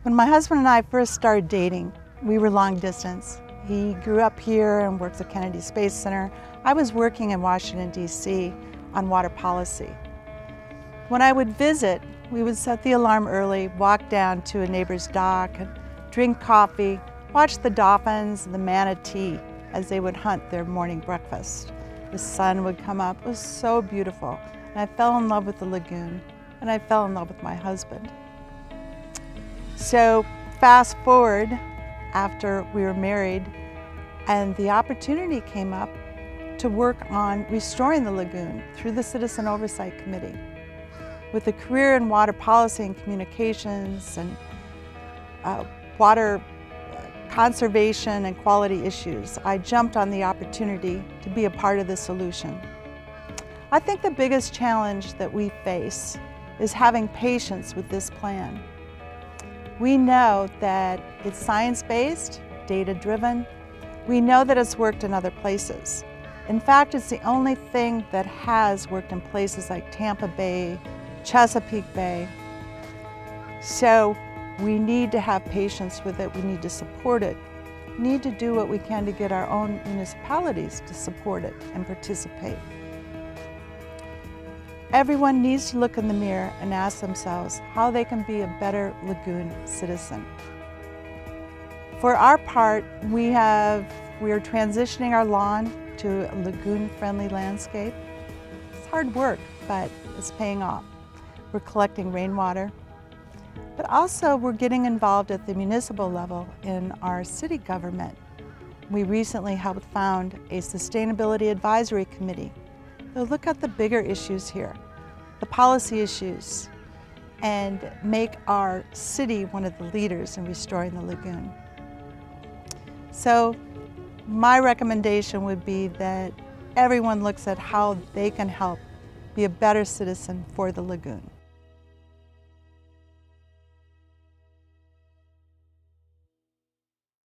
When my husband and I first started dating, we were long distance. He grew up here and works at Kennedy Space Center. I was working in Washington, D.C. on water policy. When I would visit, we would set the alarm early, walk down to a neighbor's dock, drink coffee, watch the dolphins and the manatee as they would hunt their morning breakfast. The sun would come up. It was so beautiful. And I fell in love with the lagoon, and I fell in love with my husband. So fast forward after we were married, and the opportunity came up to work on restoring the lagoon through the Citizen Oversight Committee. With a career in water policy and communications and water conservation and quality issues, I jumped on the opportunity to be a part of the solution. I think the biggest challenge that we face is having patience with this plan. We know that it's science-based, data-driven. We know that it's worked in other places. In fact, it's the only thing that has worked in places like Tampa Bay, Chesapeake Bay. So we need to have patience with it. We need to support it. We need to do what we can to get our own municipalities to support it and participate. Everyone needs to look in the mirror and ask themselves how they can be a better lagoon citizen. For our part, we are transitioning our lawn to a lagoon-friendly landscape. It's hard work, but it's paying off. We're collecting rainwater, but also we're getting involved at the municipal level in our city government. We recently helped found a Sustainability Advisory Committee. So look at the bigger issues here, the policy issues, and make our city one of the leaders in restoring the lagoon. So my recommendation would be that everyone looks at how they can help be a better citizen for the lagoon.